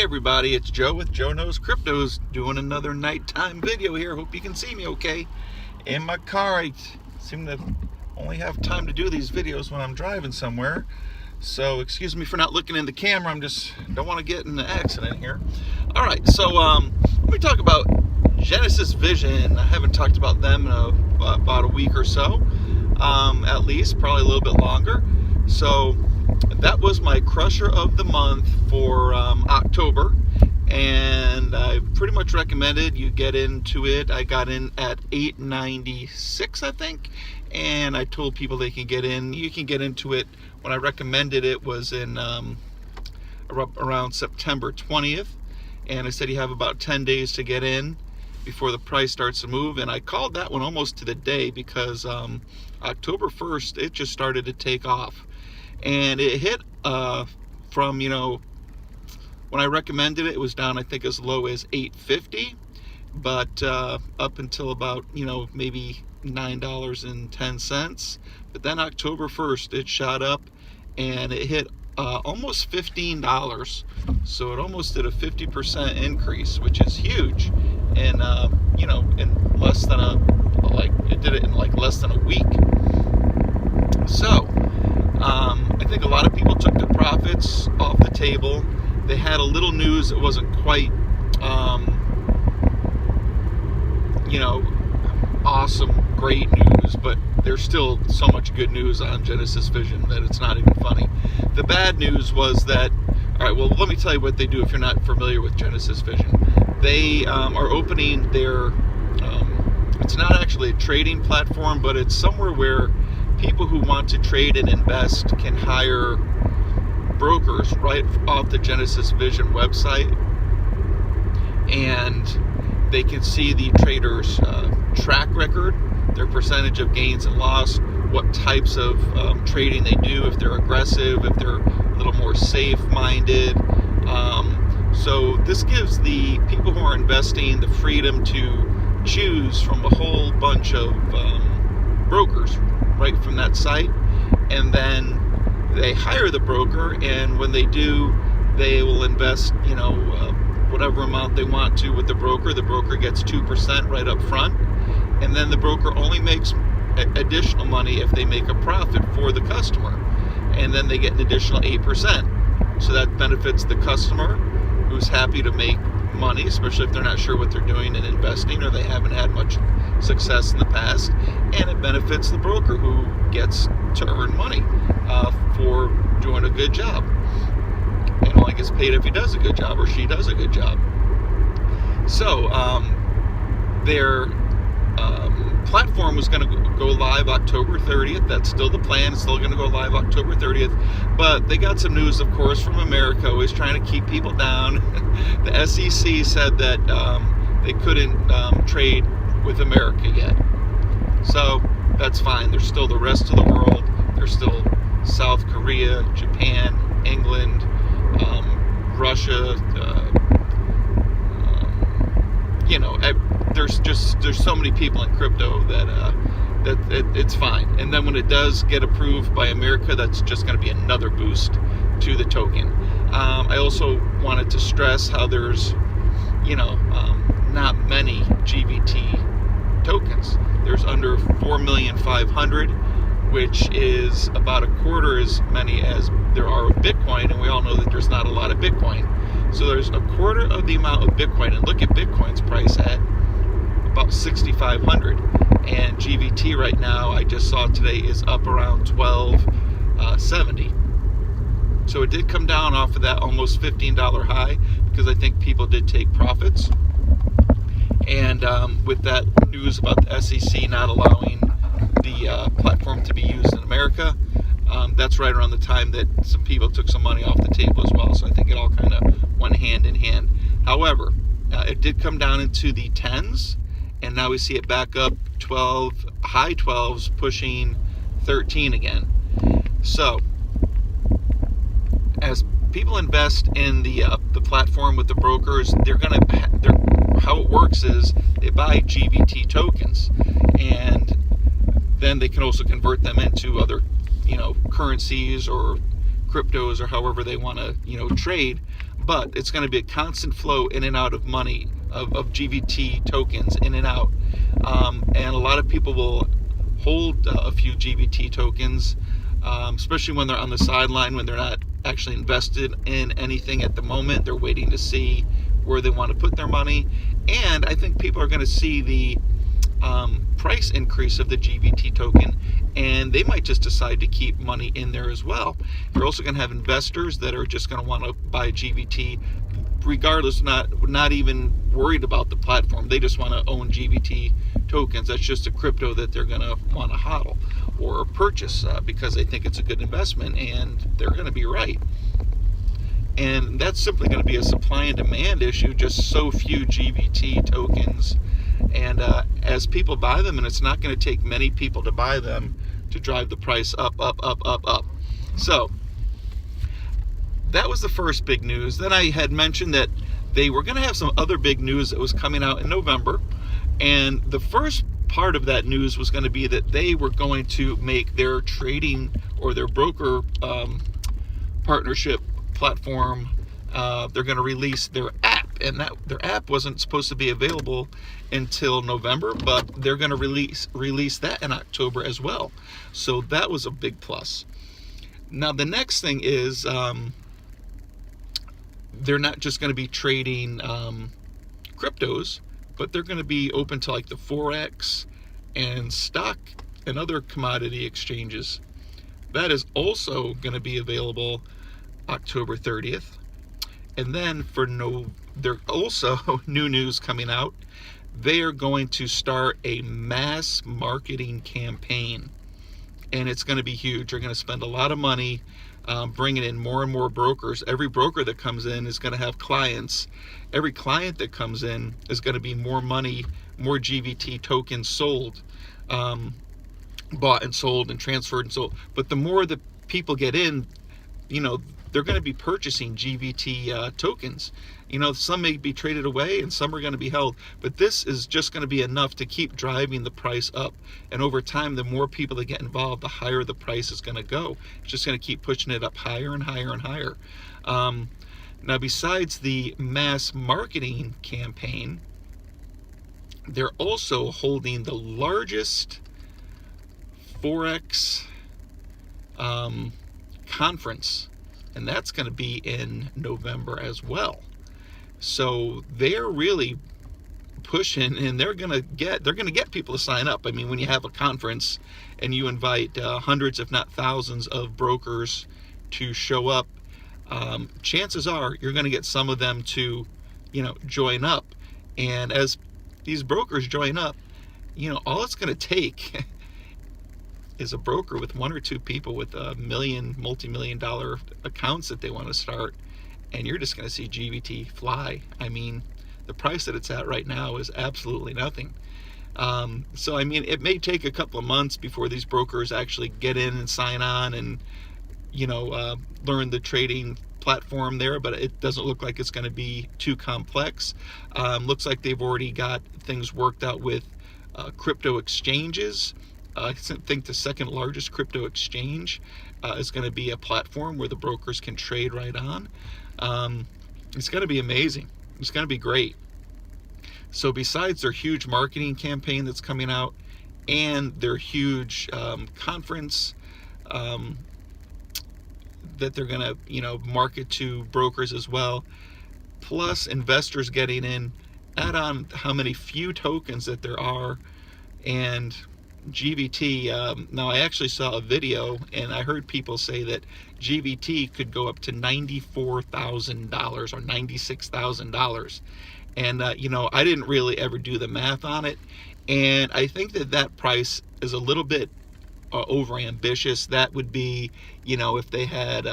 everybody, it's Joe with Joe Knows Cryptos doing another nighttime video here. Hope you can see me okay. In my car, I seem to only have time to do these videos when I'm driving somewhere. So excuse me for not looking in the camera. I'm just don't want to get in an accident here. Alright, so let me talk about Genesis Vision. I haven't talked about them in about a week or so. At least, probably a little bit longer. So that was my crusher of the month for October, and I pretty much recommended you get into it. I got in at $8.96, I think, and I told people they can get in. You can get into it. When I recommended it was in around September 20th, and I said you have about 10 days to get in before the price starts to move, and I called that one almost to the day because October 1st it just started to take off. And it hit from, when I recommended it, it was down, I think, as low as $8.50, but up until about, maybe $9.10. But then October 1st, it shot up and it hit almost $15. So it almost did a 50% increase, which is huge. And, in less than it did it in less than a week. So, I think a lot of people took their profits off the table. They had a little news that wasn't quite, awesome, great news, but there's still so much good news on Genesis Vision that it's not even funny. The bad news was that, alright, well, let me tell you what they do if you're not familiar with Genesis Vision. They are opening their, it's not actually a trading platform, but it's somewhere where people who want to trade and invest can hire brokers right off the Genesis Vision website, and they can see the traders' track record, their percentage of gains and loss, what types of trading they do, if they're aggressive, if they're a little more safe-minded. So this gives the people who are investing the freedom to choose from a whole bunch of brokers right from that site, and then they hire the broker, and when they do, they will invest whatever amount they want to with the broker. The broker gets 2% right up front, and then the broker only makes additional money if they make a profit for the customer, and then they get an additional 8%. So that benefits the customer, who's happy to make money, especially if they're not sure what they're doing in investing or they haven't had much success in the past, and it benefits the broker, who gets to earn money for doing a good job, and only gets paid if he does a good job or she does a good job. So their platform was going to go live October 30th. That's still the plan. It's still going to go live October 30th. But they got some news, of course, from America, always trying to keep people down. The SEC said that they couldn't trade with America yet. So that's fine. There's still the rest of the world. There's still South Korea, Japan, England, Russia. There's so many people in crypto that it's fine. And then when it does get approved by America, that's just going to be another boost to the token. I also wanted to stress how there's not many GVT tokens. There's under 4,500,000, which is about a quarter as many as there are of Bitcoin, and we all know that there's not a lot of Bitcoin. So there's a quarter of the amount of Bitcoin, and look at Bitcoin's price at about 6,500, and GVT right now, I just saw today, is up around 12.70. So it did come down off of that almost $15 high, because I think people did take profits. And with that news about the SEC not allowing the platform to be used in America, that's right around the time that some people took some money off the table as well. So I think it all kind of went hand in hand. However, it did come down into the 10s, and now we see it back up 12, high 12s, pushing 13 again. So as people invest in the platform with the brokers, how it works is they buy GVT tokens, and then they can also convert them into other currencies or cryptos or however they want to trade. but it's going to be a constant flow in and out of money, of GVT tokens in and out. And a lot of people will hold a few GVT tokens, especially when they're on the sideline, when they're not actually invested in anything at the moment. They're waiting to see where they want to put their money. And I think people are going to see the price increase of the GVT token, and they might just decide to keep money in there as well. You're also going to have investors that are just going to want to buy GVT regardless, not even worried about the platform. They just want to own GVT tokens. That's just a crypto that they're going to want to hodl or purchase because they think it's a good investment, and they're going to be right. And that's simply going to be a supply and demand issue, just so few GVT tokens. And as people buy them, and it's not going to take many people to buy them to drive the price up. So that was the first big news. Then I had mentioned that they were going to have some other big news that was coming out in November. And the first part of that news was going to be that they were going to make their trading or their broker partnership platform, they're going to release their app. And that their app wasn't supposed to be available until November, but they're going to release that in October as well. So that was a big plus. Now the next thing is they're not just going to be trading cryptos, but they're going to be open to like the Forex and stock and other commodity exchanges. That is also going to be available October 30th. And then there's also new news coming out. They are going to start a mass marketing campaign, and it's going to be huge. They're going to spend a lot of money bringing in more and more brokers. Every broker that comes in is going to have clients. Every client that comes in is going to be more money, more GVT tokens sold, bought and sold and transferred and sold. But the more the people get in, they're going to be purchasing GVT tokens. Some may be traded away and some are going to be held, but this is just going to be enough to keep driving the price up. And over time, the more people that get involved, the higher the price is going to go. It's just going to keep pushing it up higher and higher and higher. Now, besides the mass marketing campaign, they're also holding the largest Forex conference, and that's going to be in November as well. So they're really pushing, and they're going to get people to sign up. I mean, when you have a conference and you invite hundreds, if not thousands, of brokers to show up, chances are you're going to get some of them to, join up. And as these brokers join up, all it's going to take is a broker with one or two people with multi-million-dollar accounts that they want to start, and you're just going to see GVT fly. I mean, the price that it's at right now is absolutely nothing. So, I mean, it may take a couple of months before these brokers actually get in and sign on and, learn the trading platform there, but it doesn't look like it's going to be too complex. Looks like they've already got things worked out with crypto exchanges. I think the second largest crypto exchange is going to be a platform where the brokers can trade right on. It's going to be amazing. It's going to be great. So besides their huge marketing campaign that's coming out and their huge conference that they're going to, market to brokers as well, plus investors getting in, add on how many few tokens that there are, and GVT, now I actually saw a video and I heard people say that GVT could go up to $94,000 or $96,000. And, I didn't really ever do the math on it. And I think that price is a little bit over ambitious. That would be, if they had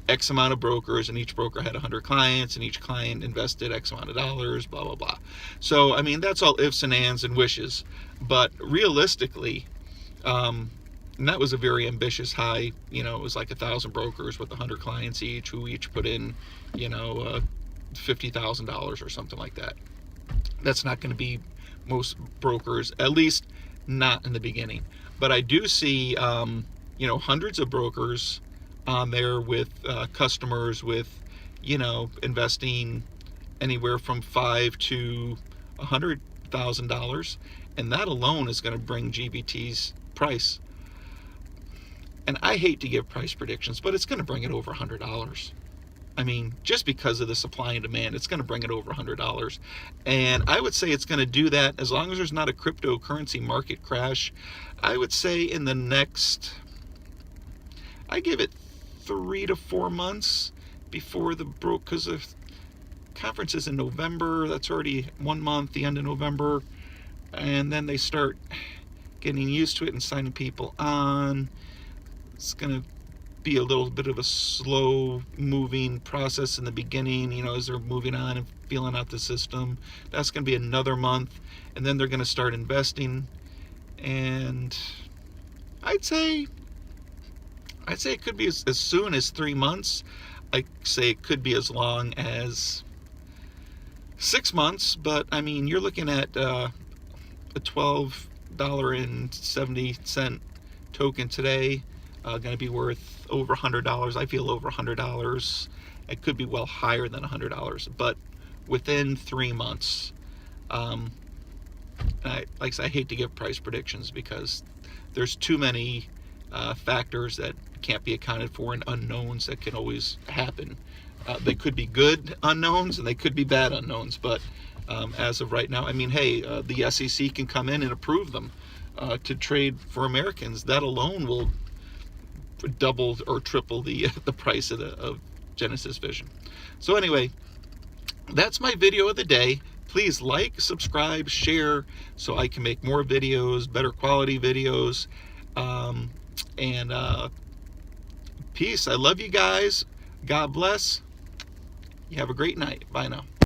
X amount of brokers and each broker had 100 clients and each client invested X amount of dollars, blah, blah, blah. So, I mean, that's all ifs and ands and wishes. But realistically, and that was a very ambitious high. It was like 1,000 brokers with 100 clients each, who each put in, $50,000 or something like that. That's not going to be most brokers, at least not in the beginning. But I do see, hundreds of brokers on there with customers with, investing anywhere from $5 to $100,000, and that alone is going to bring GVT's price. And I hate to give price predictions, but it's going to bring it over $100. I mean, just because of the supply and demand, it's going to bring it over $100. And I would say it's going to do that as long as there's not a cryptocurrency market crash. I would say in the next, I give it 3 to 4 months before because the conference is in November. That's already 1 month, the end of November. And then they start getting used to it and signing people on. It's going to be a little bit of a slow moving process in the beginning, as they're moving on and feeling out the system. That's going to be another month, and then they're going to start investing. And I'd say it could be as soon as 3 months. I say it could be as long as 6 months, but I mean, you're looking at a $12.70 token today, going to be worth over $100. I feel over $100. It could be well higher than $100, but within 3 months. Like I said, I hate to give price predictions because there's too many factors that can't be accounted for, and unknowns that can always happen. They could be good unknowns and they could be bad unknowns, but as of right now, I mean, hey, the SEC can come in and approve them to trade for Americans. That alone will double or triple the price of Genesis Vision. So anyway, that's my video of the day. Please like, subscribe, share, so I can make more videos, better quality videos. And peace. I love you guys. God bless. You have a great night. Bye now.